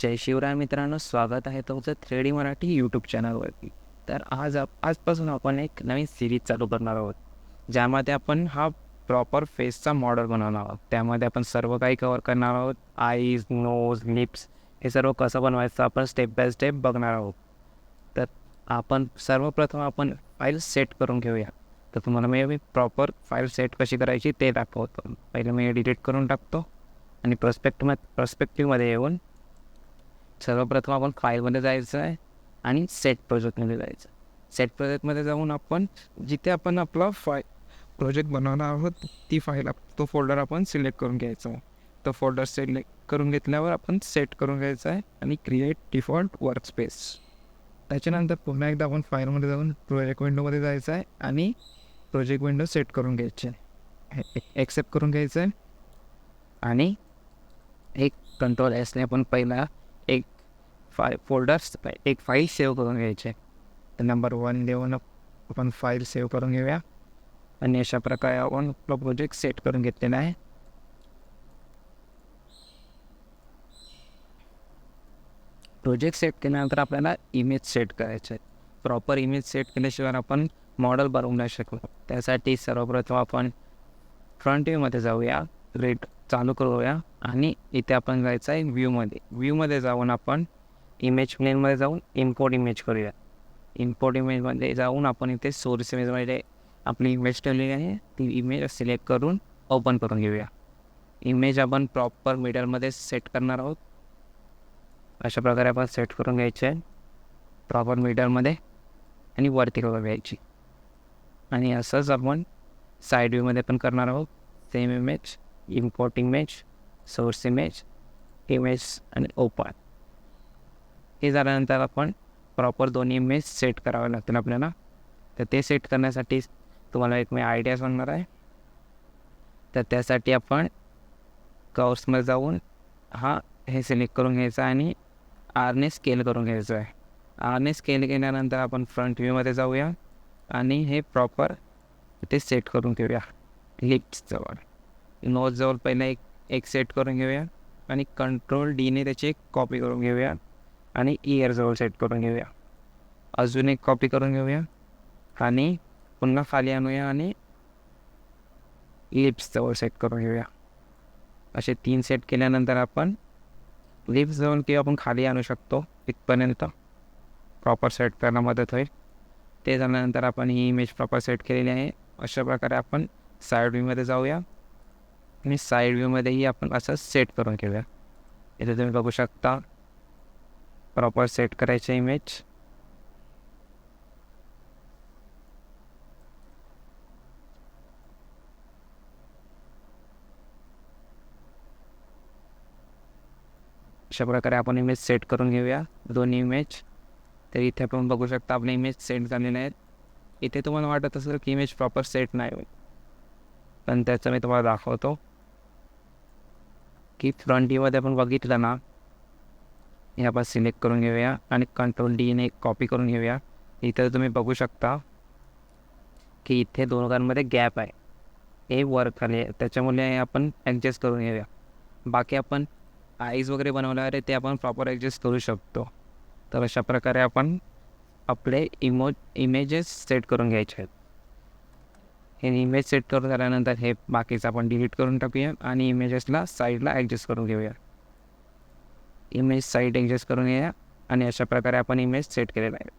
जय शिवराय मित्रांनो, स्वागत आहे तुमचं 3D मराठी यूट्यूब चॅनलवरती. तर आजपासून आपण एक नवीन सिरीज चालू करणार आहोत, ज्यामध्ये आपण हा प्रॉपर फेसचा मॉडेल बनवणार आहोत. त्यामध्ये आपण सर्व काही कव्हर करणार आहोत. आईज, नोज, लिप्स हे सर्व कसं बनवायचं आपण स्टेप बाय स्टेप बघणार आहोत. तर सर्वप्रथम आपण फाईल सेट करून घेऊया. तर तुम्हाला मी प्रॉपर फाईल सेट कशी करायची ते दाखवतो. पहिले मी डिलीट करून टाकतो आणि पर्स्पेक्टिव्हमध्ये येऊन सर्वप्रथम आपण फाईलमध्ये जायचं आहे आणि सेट प्रोजेक्टमध्ये जायचं. सेट प्रोजेक्टमध्ये जाऊन आपण जिथे आपण आपला प्रोजेक्ट बनवणार आहोत ती तो फोल्डर आपण सिलेक्ट करून घ्यायचा आहे. तो फोल्डर सिलेक्ट करून घेतल्यावर आपण सेट करून घ्यायचा आहे आणि क्रिएट डिफॉल्ट वर्कस्पेस. त्याच्यानंतर पुन्हा एकदा आपण फाईलमध्ये जाऊन प्रोजेक्ट विंडोमध्ये जायचं आहे आणि प्रोजेक्ट विंडो सेट करून घ्यायची आहे, एक्सेप्ट करून घ्यायचं आहे आणि एक कंट्रोल एसने आपण पहिला एक फाईल सेव्ह करून घ्यायचे. तर नंबर 1 देऊन आपण फाईल सेव्ह करून घेऊया आणि अशा प्रकारे आपण आपला प्रोजेक्ट सेट करून घेतलेला आहे. प्रोजेक्ट सेट केल्यानंतर आपल्याला इमेज सेट करायचे आहे. प्रॉपर इमेज सेट केल्याशिवाय आपण मॉडेल बनवू नाही शकलो. त्यासाठी सर्वप्रथम आपण फ्रंट व्ह्यूमध्ये जाऊया, चालू करूया आणि इथे आपण जायचं आहे व्ह्यूमध्ये जाऊन आपण इमेज प्लेनमध्ये जाऊन इम्पोर्ट इमेज करूया. इम्पोर्ट इमेजमध्ये जाऊन आपण इथे सोर्स इमेजमध्ये आपली इमेज ठेवलेली आहे, ती इमेज सिलेक्ट करून ओपन करून घेऊया. इमेज आपण प्रॉपर मिडलमध्ये सेट करणार आहोत. अशा प्रकारे आपण सेट करून घ्यायचे आहे प्रॉपर मिडलमध्ये आणि वरती करून घ्यायची. आणि असंच आपण साईड व्ह्यूमध्ये पण करणार आहोत. Same image, import image, source image आणि ओपन. हे झाल्यानंतर आपण प्रॉपर दोन्ही इमेज सेट करावे लागतील आपल्याला. तर ते सेट करण्यासाठी तुम्हाला एक मी आयडिया सांगणार आहे. तर त्यासाठी आपण कर्व्समध्ये जाऊन हे सिलेक्ट करून घ्यायचं आणि आरने स्केल करून घ्यायचं आहे. आरने स्केल केल्यानंतर आपण फ्रंट व्ह्यूमध्ये जाऊया आणि हे प्रॉपर ते सेट करून घेऊया. लिप्सजवळ, नोजजवळ पहिला एक सेट करून घेऊया आणि कंट्रोल डीने त्याची एक कॉपी करून घेऊया आणि इयरजवळ सेट करून घेऊया. अजून एक कॉपी करून घेऊया आणि पुन्हा खाली आणूया आणि लिप्सजवळ सेट करून घेऊया. असे 3 सेट केल्यानंतर आपण लिप्सजवळ किंवा आपण खाली आणू शकतो इथपर्यंत प्रॉपर सेट करायला मदत होईल. ते झाल्यानंतर आपण ही इमेज प्रॉपर सेट केलेली आहे. अशा प्रकारे आपण साईड व्ह्यूमध्ये जाऊया आणि साईड व्ह्यूमध्येही आपण असं सेट करून घेऊया. इथे तुम्ही बघू शकता प्रॉपर सेट करायचे इमेज. अशा प्रकारे आपण इमेज सेट करून घेऊया दोन्ही इमेज. तर इथे आपण बघू शकता आपले इमेज सेट झालेले आहेत. इथे तुम्हाला वाटत असेल की इमेज प्रॉपर सेट नाही होईल, पण त्याचं मी तुम्हाला दाखवतो की फ्रंट व्ह्यूमध्ये आपण बघितलं ना, हे आपण सिलेक्ट करून घेऊया आणि कंट्रोल डीने कॉपी करून घेऊया. इथे तुम्ही बघू शकता की इथे दोघांमध्ये गॅप आहे, हे वर खाली आहे, त्याच्यामुळे आपण ॲडजस्ट करून घेऊया. बाकी आपण आईज वगैरे बनवल्यावर ते आपण प्रॉपर ॲडजस्ट करू शकतो. तर अशा प्रकारे आपण आपले इमेजेस सेट करून घ्यायचे आहेत. हे इमेज सेट करून झाल्यानंतर हे बाकीचं आपण डिलीट करून टाकूया आणि इमेजेसला साईडला ॲडजस्ट करून घेऊया. इमेज साईड ॲडजस्ट करून घेऊया आणि अशा प्रकारे आपण इमेज सेट केलेला आहे.